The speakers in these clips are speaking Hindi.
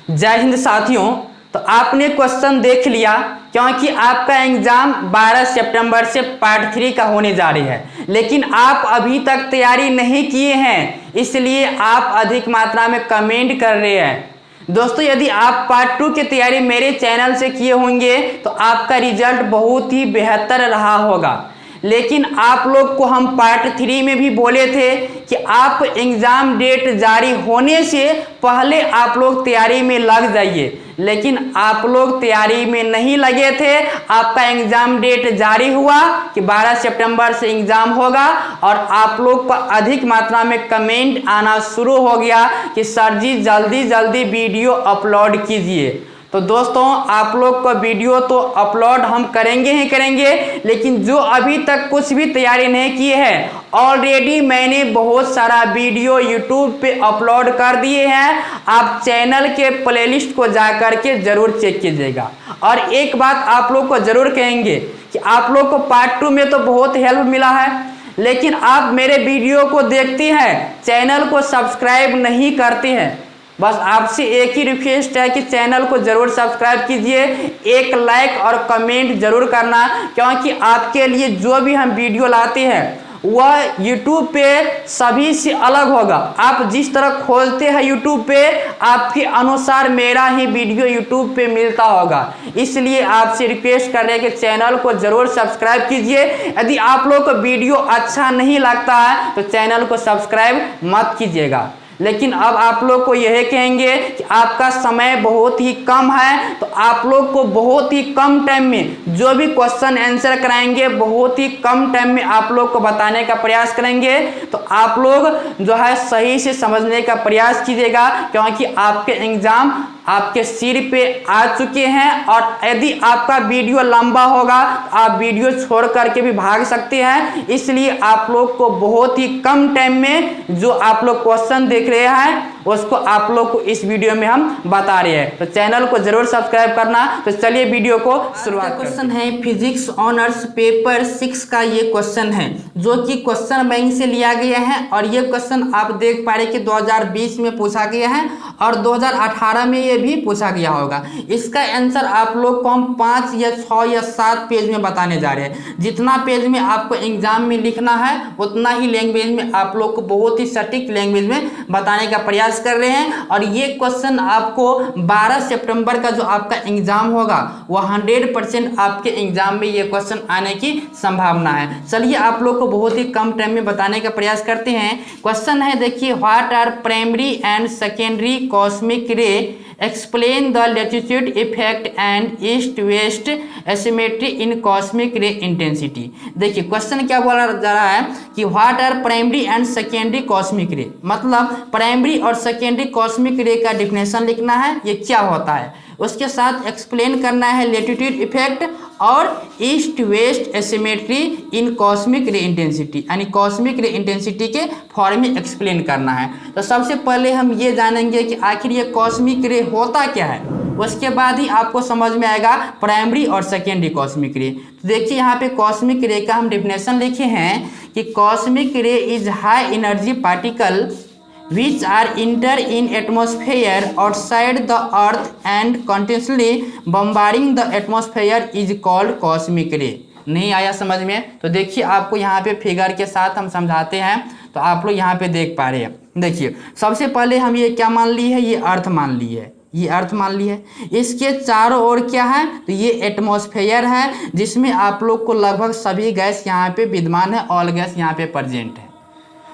जय हिंद साथियों। तो आपने क्वेश्चन देख लिया, क्योंकि आपका एग्जाम 12 सितंबर से पार्ट 3 का होने जा रही है, लेकिन आप अभी तक तैयारी नहीं किए हैं, इसलिए आप अधिक मात्रा में कमेंट कर रहे हैं। दोस्तों, यदि आप पार्ट 2 की तैयारी मेरे चैनल से किए होंगे तो आपका रिजल्ट बहुत ही बेहतर रहा होगा। लेकिन आप लोग को हम पार्ट 3 में भी बोले थे कि आप एग्ज़ाम डेट जारी होने से पहले आप लोग तैयारी में लग जाइए, लेकिन आप लोग तैयारी में नहीं लगे थे। आपका एग्ज़ाम डेट जारी हुआ कि 12 सितंबर से एग्ज़ाम होगा और आप लोग का अधिक मात्रा में कमेंट आना शुरू हो गया कि सर जी जल्दी जल्दी वीडियो अपलोड कीजिए। तो दोस्तों, आप लोग का वीडियो तो अपलोड हम करेंगे ही करेंगे, लेकिन जो अभी तक कुछ भी तैयारी नहीं किए हैं, ऑलरेडी मैंने बहुत सारा वीडियो यूट्यूब पे अपलोड कर दिए हैं। आप चैनल के प्लेलिस्ट को जा कर के जरूर चेक कीजिएगा। और एक बात आप लोग को जरूर कहेंगे कि आप लोग को पार्ट 2 में तो बहुत हेल्प मिला है, लेकिन आप मेरे वीडियो को देखते हैं, चैनल को सब्सक्राइब नहीं करते हैं। बस आपसे एक ही रिक्वेस्ट है कि चैनल को जरूर सब्सक्राइब कीजिए, एक लाइक और कमेंट जरूर करना, क्योंकि आपके लिए जो भी हम वीडियो लाते हैं वह YouTube पे सभी से अलग होगा। आप जिस तरह खोजते हैं YouTube पे, आपके अनुसार मेरा ही वीडियो YouTube पे मिलता होगा। इसलिए आपसे रिक्वेस्ट कर रहे हैं कि चैनल को जरूर सब्सक्राइब कीजिए। यदि आप लोग को वीडियो अच्छा नहीं लगता है तो चैनल को सब्सक्राइब मत कीजिएगा। लेकिन अब आप लोग को यह कहेंगे कि आपका समय बहुत ही कम है, तो आप लोग को बहुत ही कम टाइम में जो भी क्वेश्चन आंसर कराएंगे, बहुत ही कम टाइम में आप लोग को बताने का प्रयास करेंगे। तो आप लोग जो है सही से समझने का प्रयास कीजिएगा, क्योंकि आपके एग्जाम आपके सिर पे आ चुके हैं। और यदि आपका वीडियो लंबा होगा तो आप वीडियो छोड़ करके भी भाग सकते हैं। इसलिए आप लोग को बहुत ही कम टाइम में जो आप लोग क्वेश्चन देख रहे हैं उसको आप लोग को इस वीडियो में हम बता रहे हैं। तो चैनल को जरूर सब्सक्राइब करना। तो चलिए वीडियो को शुरुआत। क्वेश्चन है फिजिक्स ऑनर्स पेपर 6 का ये क्वेश्चन है, जो कि क्वेश्चन बैंक से लिया गया है। और ये क्वेश्चन आप देख पा रहे कि 2020 में पूछा गया है और 2018 में ये भी पूछा गया होगा। इसका आंसर आप लोग को हम 5 या 6 या 7 पेज में बताने जा रहे हैं। जितना पेज में आपको एग्जाम में लिखना है उतना ही लैंग्वेज में आप लोग को बहुत ही सटीक लैंग्वेज में बताने का प्रयास कर रहे हैं। और ये क्वेश्चन आपको 12 सितंबर का जो आपका एग्जाम होगा वह 100% आपके एग्जाम में ये क्वेश्चन आने की संभावना है। चलिए आप लोग को बहुत ही कम टाइम में बताने का प्रयास करते हैं। क्वेश्चन है, देखिए, what are primary and secondary cosmic ray, explain the latitude effect and east west asymmetry in cosmic ray intensity. देखिए क्वेश्चन क्या बोला जा रहा है कि what are primary and secondary cosmic ray, मतलब प्राइमरी और सेकेंडरी कॉस्मिक रे का डिफिनेशन लिखना है, ये क्या होता है। उसके साथ एक्सप्लेन करना है लैटिट्यूड इफेक्ट और east west asymmetry in cosmic ray intensity, यानी कॉस्मिक रे इंटेंसिटी के फॉर्म में एक्सप्लेन करना है। तो सबसे पहले हम ये जानेंगे कि आखिर ये कॉस्मिक रे होता क्या है, उसके बाद ही आपको समझ में आएगा प्राइमरी और सेकेंडरी कॉस्मिक रे। तो देखिए यहाँ पे कॉस्मिक रे का हम डिफिनेशन लिखे हैं कि cosmic ray is high energy particle which are enter in atmosphere outside the earth and continuously bombarding the atmosphere is called cosmic ray। नहीं आया समझ में? तो देखिए आपको यहाँ पे फिगर के साथ हम समझाते हैं, तो आप लोग यहाँ पे देख पा रहे हैं। देखिए सबसे पहले हम ये क्या मान ली है, ये अर्थ मान ली है, ये अर्थ मान ली है। इसके चारों ओर क्या है, तो ये एटमॉस्फेयर है, जिसमें आप लोग को लगभग सभी गैस यहाँ पे विद्यमान है, ऑल गैस यहाँ पे प्रेजेंट है।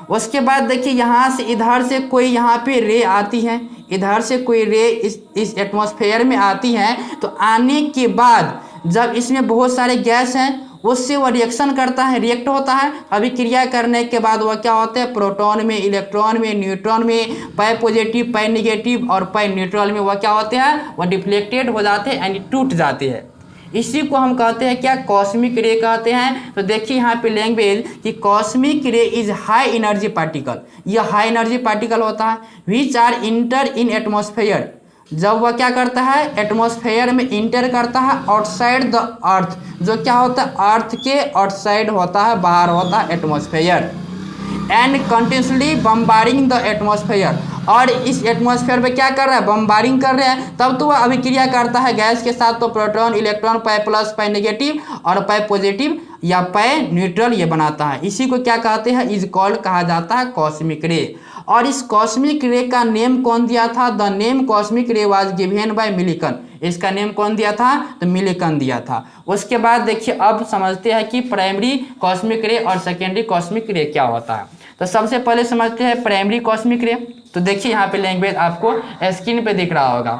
उसके बाद देखिए यहाँ से इधर से कोई यहाँ पे रे आती है, इधर से कोई रे इस एटमॉस्फेयर में आती है। तो आने के बाद जब इसमें बहुत सारे गैस हैं, उससे वह रिएक्शन करता है, रिएक्ट होता है। अभिक्रिया करने के बाद वह क्या होता है, प्रोटॉन में, इलेक्ट्रॉन में, न्यूट्रॉन में, पाई पॉजिटिव पाई निगेटिव और पाई न्यूट्रल में वह क्या होते हैं, वह डिफ्लेक्टेड हो जाते हैं, यानी टूट जाते हैं। इसी को हम कहते हैं क्या, कॉस्मिक रे कहते हैं। तो देखिए यहाँ पे लैंग्वेज कि cosmic ray is high energy particle, यह हाई एनर्जी पार्टिकल होता है। Which are enter in atmosphere, जब वह क्या करता है, एटमॉस्फेयर में इंटर करता है आउटसाइड द अर्थ, जो क्या होता है, अर्थ के आउटसाइड होता है, बाहर होता है atmosphere. And continuously bombarding the atmosphere, और इस एटमॉस्फेयर पे क्या कर रहा है, बम्बारिंग कर रहे हैं, तब तो वह अभिक्रिया करता है गैस के साथ, तो प्रोटॉन इलेक्ट्रॉन पाई प्लस पाई नेगेटिव और पाई पॉजिटिव या पाई न्यूट्रल ये बनाता है। इसी को क्या कहते हैं, इज कॉल्ड कहा जाता है कॉस्मिक रे। और इस कॉस्मिक रे का नेम कौन दिया था, द नेम कॉस्मिक रे वाज गिवन बाय मिलिकन। इसका नेम कौन दिया था, तो मिलिकन दिया था। उसके बाद देखिए अब समझते हैं कि प्राइमरी कॉस्मिक रे और सेकेंडरी कॉस्मिक रे क्या होता है। तो सबसे पहले समझते हैं प्राइमरी कॉस्मिक रे। तो देखिए यहाँ पे लैंग्वेज आपको स्क्रीन पे दिख रहा होगा।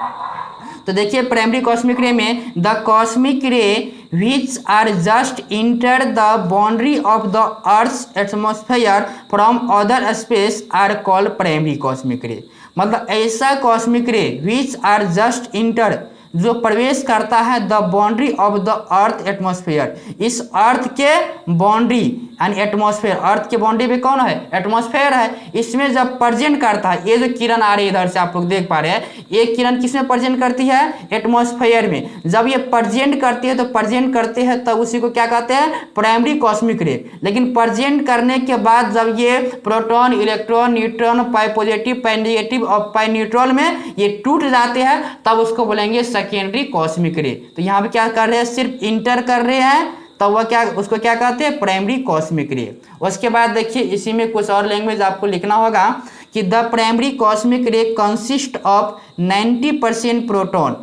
तो देखिए प्राइमरी कॉस्मिक रे में द कॉस्मिक रे which are just enter the boundary of the Earth's atmosphere from other space are called primary cosmic ray। मतलब ऐसा कॉस्मिक रे which are just enter जो प्रवेश करता है the boundary of the earth atmosphere, इस अर्थ के बाउंड्री यानी एटमॉस्फेयर, अर्थ के बाउंड्री पे कौन है, एटमॉस्फेयर है, इसमें जब प्रेजेंट करता है, ये जो किरण आ रही है इधर से आप लोग देख पा रहे हैं, ये किरण किसमें प्रेजेंट करती है, एटमॉस्फेयर में। जब ये प्रेजेंट करती है तो प्रेजेंट करते हैं तब उसी को क्या कहते हैं, प्राइमरी कॉस्मिक रे। लेकिन प्रेजेंट करने के बाद जब ये proton electron neutron pi positive pi negative और पाई न्यूट्रल में ये टूट जाते हैं तब उसको बोलेंगे सेकेंडरी कॉस्मिक रे। तो यहाँ पे क्या कर रहे हैं, सिर्फ इंटर कर रहे हैं तब वह क्या, उसको क्या कहते हैं, प्राइमरी कॉस्मिक रे। उसके बाद देखिए इसी में कुछ और लैंग्वेज आपको लिखना होगा कि the primary cosmic ray consist of 90% proton,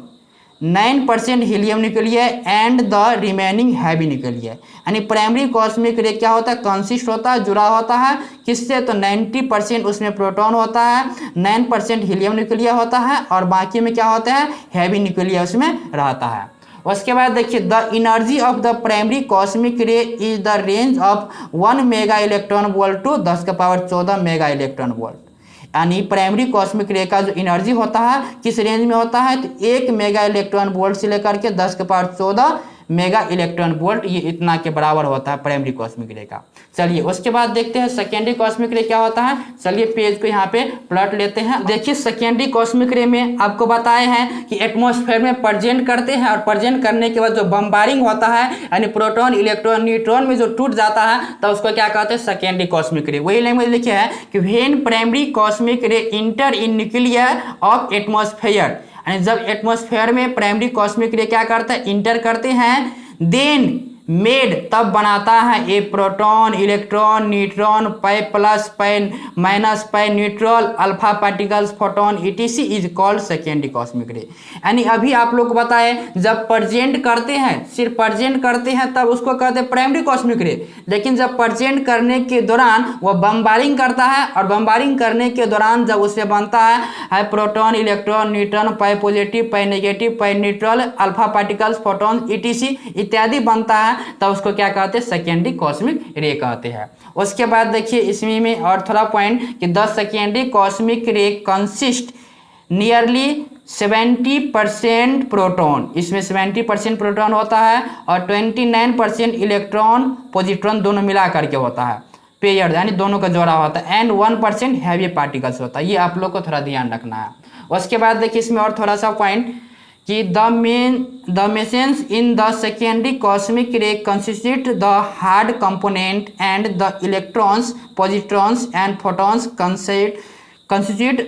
9% helium nuclear and the remaining heavy nuclear. यानी प्राइमरी कॉस्मिक रे क्या होता है, कंसिस्ट होता है, जुड़ा होता है किससे, तो 90% उसमें प्रोटॉन होता है, 9% हीलियम न्यूक्लियर होता है और बाकी में क्या होता है, हैवी न्यूक्लियर उसमें रहता है। उसके बाद देखिए the energy of the primary cosmic ray is the range of 1 mega electron volt to 10⁻14 mega electron volt. यानी प्राइमरी कॉस्मिक रे का जो एनर्जी होता है किस रेंज में होता है, तो 1 मेगा इलेक्ट्रॉन वोल्ट से लेकर के 10⁻14 मेगा इलेक्ट्रॉन वोल्ट, ये इतना के बराबर होता है प्राइमरी कॉस्मिक रे का। चलिए उसके बाद देखते हैं सेकेंडरी कॉस्मिक रे क्या होता है। चलिए पेज को यहाँ पे प्लॉट लेते हैं। देखिए सेकेंडरी कॉस्मिक रे में आपको बताए हैं कि एटमॉस्फेयर में प्रेजेंट करते हैं और प्रेजेंट करने के बाद जो बम्बारिंग होता है यानी प्रोटॉन इलेक्ट्रॉन न्यूट्रॉन में जो टूट जाता है तो उसको क्या कहते हैं, सेकेंडरी कॉस्मिक रे। वही लैंग्वेज लिखे है कि व्हेन प्राइमरी कॉस्मिक रे inter in nuclear of atmosphere, यानी जब एटमॉस्फेयर में प्राइमरी कॉस्मिक रे क्या करता है, इंटर करते हैं, देन मेड तब बनाता है a proton electron neutron pi plus pi minus pi neutral alpha particles photon etc is called secondary cosmic ray. यानी अभी आप लोग को बताए जब प्रेजेंट करते हैं, सिर्फ प्रेजेंट करते हैं तब उसको कहते हैं प्राइमरी कॉस्मिक रे। लेकिन जब प्रेजेंट करने के दौरान वह बम्बारिंग करता है और बम्बारिंग करने के दौरान जब उससे बनता है proton electron neutron pi positive pi negative pi neutral alpha particles photon etc इत्यादि बनता है तब उसको क्या कहते हैं, सेकेंडरी कॉस्मिक रे कहते हैं। उसके बाद देखिए इसमें में और थोड़ा पॉइंट कि the secondary cosmic ray consist nearly 70% proton, इसमें 70% प्रोटॉन होता है और 29% इलेक्ट्रॉन पॉजिट्रॉन दोनों मिला करके होता है, पेयर यानी दोनों का जोड़ा होता है, एंड 1% हैवी पार्टिकल्स होता है। ये आप लोग को थोड़ा ध्यान रखना है। उसके बाद देखिए इसमें और थोड़ा सा पॉइंट कि the mesons in the secondary cosmic ray consist the hard component and the electrons positrons and photons constitute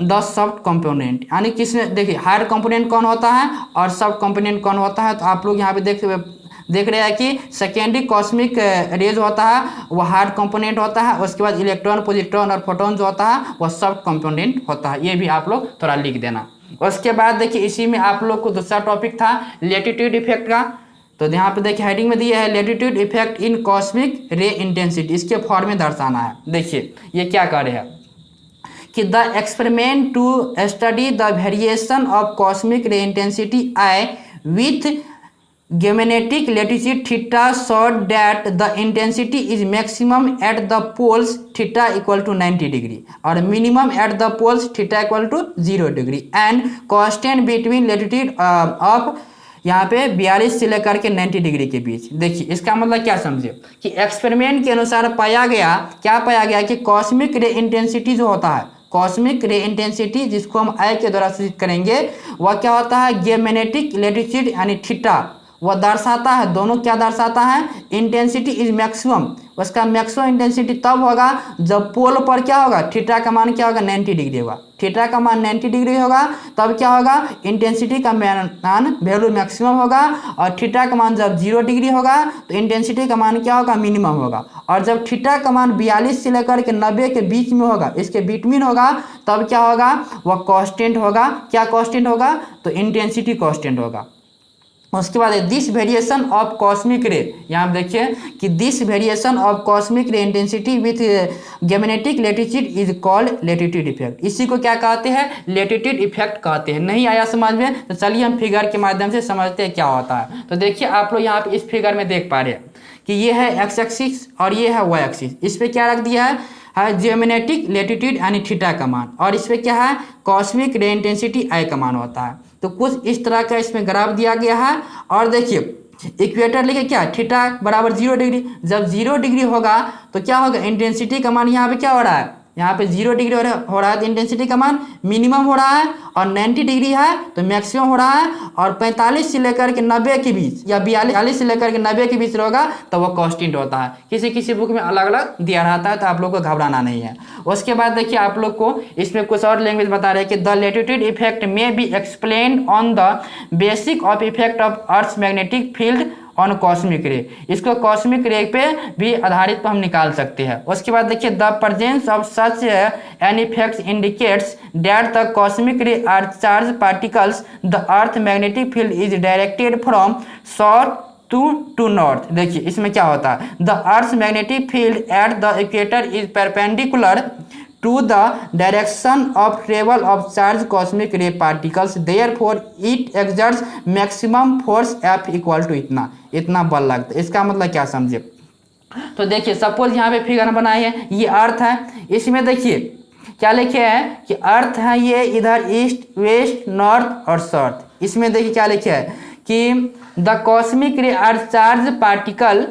the soft component. यानी किसमें देखिए हार्ड कंपोनेंट कौन होता है और सॉफ्ट कंपोनेंट कौन होता है। तो आप लोग यहाँ पे देख रहे हैं कि सेकेंडरी कॉस्मिक रेज होता है वह हार्ड कंपोनेंट होता है, उसके बाद इलेक्ट्रॉन पॉजिट्रॉन और फोटोन जो होता है वह सॉफ्ट कंपोनेंट होता है। ये भी आप लोग थोड़ा लिख देना। उसके बाद देखिए इसी में आप लोग को दूसरा टॉपिक था लैटिट्यूड इफेक्ट का। तो यहाँ पे देखिए हेडिंग में दिया है latitude effect in cosmic ray intensity, इसके फॉर्म में दर्शाना है। देखिए ये क्या कर रहे हैं कि the experiment to study the variation of cosmic ray intensity I with geometric latitude theta showed that the intensity is maximum at the poles theta equal to 90 degree और minimum at the poles theta equal to 0 degree and constant between latitude of यहाँ पे 42 से लेकर के 90 डिग्री के बीच। देखिए इसका मतलब क्या समझे कि एक्सपेरिमेंट के अनुसार पाया गया, क्या पाया गया कि कॉस्मिक रे इंटेंसिटी जो होता है, कॉस्मिक रे इंटेंसिटी जिसको हम आई के द्वारा सूचित करेंगे वह क्या होता है, जियोमेट्रिक लैटिट्यूड यानी थीटा वह दर्शाता है, दोनों क्या दर्शाता है, इंटेंसिटी इज मैक्सिमम, उसका मैक्सिमम इंटेंसिटी तब होगा जब पोल पर क्या होगा, थीटा का मान क्या होगा, 90 डिग्री होगा। थीटा का मान 90 डिग्री होगा तब क्या होगा, इंटेंसिटी का मान वैल्यू मैक्सिमम होगा, और थीटा का मान जब 0 डिग्री होगा तो इंटेंसिटी का मान क्या होगा, मिनिमम होगा। और जब थीटा का मान 42 से लेकर के 90 के बीच में होगा, इसके बिटवीन होगा, तब क्या होगा, वह कांस्टेंट होगा। क्या कांस्टेंट होगा, तो इंटेंसिटी कांस्टेंट होगा। उसके बाद दिस वेरिएशन ऑफ कॉस्मिक रे, यहाँ आप देखिए कि this variation of cosmic ray intensity with geomagnetic latitude is called latitude effect. इसी को क्या कहते हैं, लेटीट्यूड इफेक्ट कहते हैं। नहीं आया समझ में तो चलिए हम फिगर के माध्यम से समझते हैं क्या होता है। तो देखिए आप लोग यहाँ पे इस फिगर में देख पा रहे हैं कि ये है एक्स एक्सिस और ये है वाई एक्सिस। इस पर क्या रख दिया है जियोमेट्रिक लेटीट्यूड यानी थीटा का मान, और इस पर क्या है, कॉस्मिक रे इंटेंसिटी आई का मान होता है। तो कुछ इस तरह का इसमें ग्राफ दिया गया है। और देखिए इक्वेटर लेके क्या, थीटा बराबर 0 डिग्री, जब 0 डिग्री होगा तो क्या होगा, इंटेंसिटी का मान यहाँ पे क्या हो रहा है, यहाँ पे 0 डिग्री हो रहा है तो इंटेंसिटी का मान मिनिमम हो रहा है, और 90 डिग्री है तो मैक्सिमम हो रहा है, और 45 से लेकर के 90 के बीच या 42 से लेकर के 90 के बीच होगा तो वो कांस्टेंट होता है। किसी किसी बुक में अलग अलग दिया रहता है, तो आप लोग को घबराना नहीं है। उसके बाद देखिए आप लोग को इसमें कुछ और लैंग्वेज बता रहे हैं कि द लेटीट्यूड इफेक्ट में B explain on the basic of effect of earth magnetic field on cosmic रे। इसको कॉस्मिक रे पे भी आधारित पर हम निकाल सकते हैं। उसके बाद देखिए the presence of such an effects indicates that the cosmic ray are charge particles the earth magnetic field is directed from south to north. देखिए इसमें क्या होता है, the earth magnetic field at the equator is perpendicular to the direction of travel of charged cosmic ray particles, therefore it exerts maximum force F equal to इतना बल लगता है। इसका मतलब क्या समझे, तो देखिए सपोज यहाँ पे फिगर बनाई है, ये अर्थ है, इसमें देखिए क्या लिखे है कि अर्थ है ये इधर ईस्ट वेस्ट नॉर्थ और साउथ। इसमें देखिए क्या लिखे है कि the cosmic ray are charge particle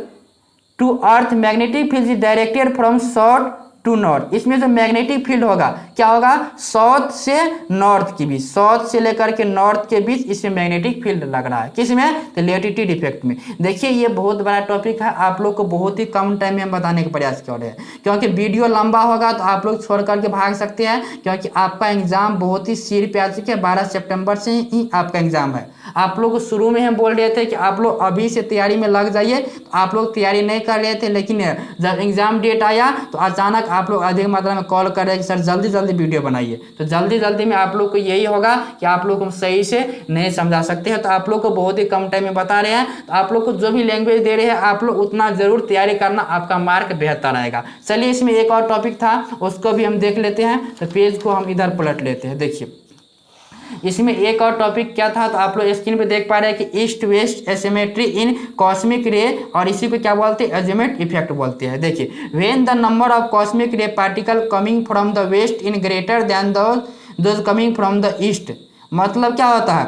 to earth magnetic field is directed from south to north. इसमें जो मैग्नेटिक फील्ड होगा क्या होगा, साउथ से नॉर्थ के बीच, साउथ से लेकर के नॉर्थ के बीच इसमें मैग्नेटिक फील्ड लग रहा है। किसमें, तो लेटीट्यूड इफेक्ट में। देखिए ये बहुत बड़ा टॉपिक है, आप लोग को बहुत ही कम टाइम में हम बताने का प्रयास कर रहे हैं, क्योंकि वीडियो लंबा होगा तो आप लोग छोड़ करके भाग सकते हैं, क्योंकि आपका एग्जाम बहुत ही सिर पे आ चुके हैं। 12 सितंबर से ही आपका एग्जाम है। आप लोग शुरू में हम बोल रहे थे कि आप लोग अभी से तैयारी में लग जाइए, तो आप लोग तैयारी नहीं कर रहे थे, लेकिन जब एग्जाम डेट आया तो अचानक आप लोग अधिक मात्रा में कॉल कर रहे हैं कि सर जल्दी जल्दी वीडियो बनाइए। तो जल्दी जल्दी में आप लोग को यही होगा कि आप लोग को सही से नहीं समझा सकते हैं, तो आप लोग को बहुत ही कम टाइम में बता रहे हैं। तो आप लोग को जो भी लैंग्वेज दे रहे हैं आप लोग उतना जरूर तैयारी करना, आपका मार्क बेहतर आएगा। चलिए इसमें एक और टॉपिक था, उसको भी हम देख लेते हैं। तो पेज को हम इधर पलट लेते हैं। देखिए इसमें एक और टॉपिक क्या था, तो आप लोग स्क्रीन पे देख पा रहे हैं कि east west asymmetry in cosmic रे, और इसी को क्या बोलते हैं, अजीमुथ इफेक्ट बोलते हैं। देखिए when the number of cosmic ray particle coming from the west is greater than those coming from the east. मतलब क्या होता है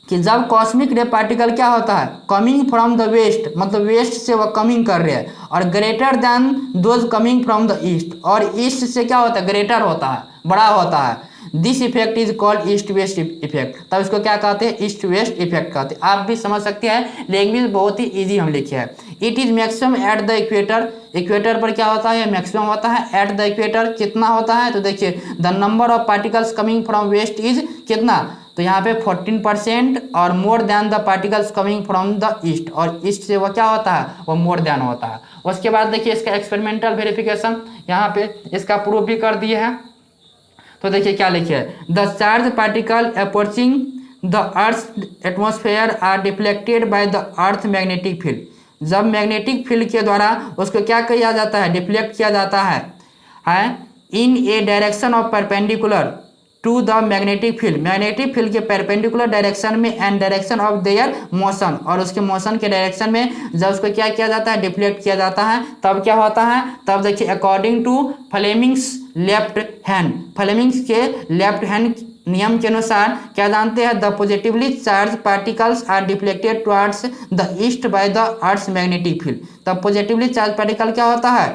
कि जब कॉस्मिक रे पार्टिकल क्या होता है, कमिंग फ्रॉम द वेस्ट, मतलब वेस्ट से वह कमिंग कर रहे हैं, और greater than those coming from the east, और ईस्ट से क्या होता है, ग्रेटर होता है, बड़ा होता है। This effect is called east west effect. तब इसको क्या कहते हैं, ईस्ट वेस्ट इफेक्ट कहते हैं। आप भी समझ सकते हैं, लैंग्वेज बहुत ही इजी हम लिखे हैं। It is maximum eight the equator. Equator पर क्या होता है, मैक्सिमम होता है। एट द इक्वेटर कितना होता है, तो देखिए the number of particles coming from west is कितना, तो यहाँ पे 14% और more than the particles coming from the east, और ईस्ट से वो क्या होता है, वो मोर देन होता है। उसके बाद देखिए इसका एक्सपेरिमेंटल वेरिफिकेशन यहाँ पे इसका प्रूफ भी कर दिए हैं। तो देखिए क्या लिखे है, the charge particle approaching the earth atmosphere are deflected by the earth magnetic field. जब मैग्नेटिक फील्ड के द्वारा उसको क्या किया जाता है, डिफ्लेक्ट किया जाता है in a direction of perpendicular to the magnetic field, magnetic field के परपेंडिकुलर डायरेक्शन में and direction of their motion, और उसके मोशन के डायरेक्शन में जब उसको क्या किया जाता है, डिफ्लेक्ट किया जाता है, तब क्या होता है, तब देखिए according to Fleming's left hand, Fleming's के लेफ्ट हैंड नियम के अनुसार क्या जानते हैं, the positively charge particles are deflected towards the east by the earth magnetic field. तब पॉजिटिवली चार्ज पार्टिकल क्या होता है,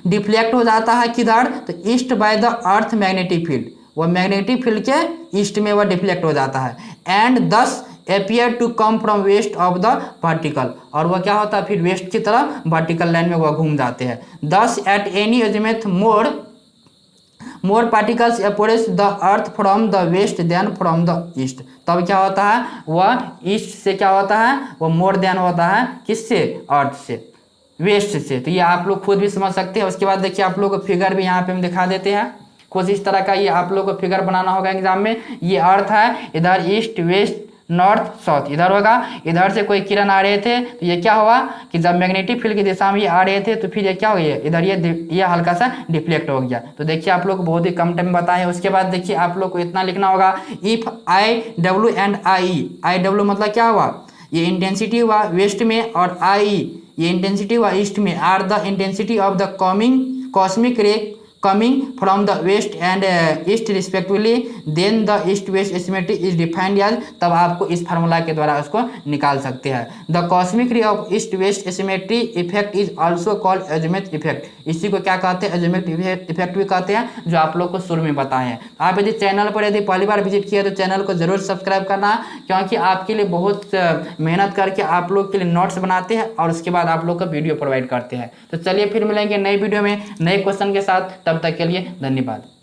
डिफ्लेक्ट हो जाता है किधर, तो east by the earth magnetic field, वह मैग्नेटिक फील्ड के ईस्ट में वह डिफ्लेक्ट हो जाता है। एंड दस appear to come from west of the vertical, और वह क्या होता है फिर वेस्ट की तरफ वर्टिकल लाइन में वह घूम जाते हैं। Thus at any azimuth more particles approach the earth from the west than from the east, तब क्या होता है वह ईस्ट से क्या होता है वह मोर देन होता है किससे, अर्थ से, वेस्ट से। तो ये आप लोग खुद भी समझ सकते हैं। उसके बाद देखिए आप लोग को फिगर भी यहाँ पे हम दिखा देते हैं, कुछ इस तरह का ये आप लोग को फिगर बनाना होगा एग्जाम में। ये अर्थ है, इधर ईस्ट वेस्ट नॉर्थ साउथ इधर होगा, इधर से कोई किरण आ रहे थे तो ये क्या हुआ कि जब मैग्नेटिक फील्ड की दिशा में ये आ रहे थे तो फिर ये क्या हो गया, इधर ये हल्का सा डिफ्लेक्ट हो गया। तो देखिए आप लोग को बहुत ही कम टाइम बताए। उसके बाद देखिए आप लोग को इतना लिखना होगा, if I W and I W मतलब क्या हुआ, ये इंटेंसिटी हुआ वेस्ट में, और आई ये इंटेंसिटी हुआ ईस्ट में, are the intensity of the cosmic ray coming from the west and east respectively, then the east west asymmetry is defined as, तब आपको इस फार्मूला के द्वारा उसको निकाल सकते हैं। The cosmic ray of east west asymmetry effect is also called azimuth effect, इसी को क्या कहते हैं azimuth effect भी कहते हैं, जो आप लोग को शुरू में बताए हैं। आप यदि चैनल पर यदि पहली बार विजिट किया तो चैनल को जरूर सब्सक्राइब करना, क्योंकि आपके लिए बहुत मेहनत करके आप लोग के लिए नोट्स बनाते हैं और उसके बाद आप लोग को वीडियो प्रोवाइड करते हैं। तो चलिए फिर मिलेंगे नई वीडियो में नए क्वेश्चन के साथ, तब तक के लिए धन्यवाद।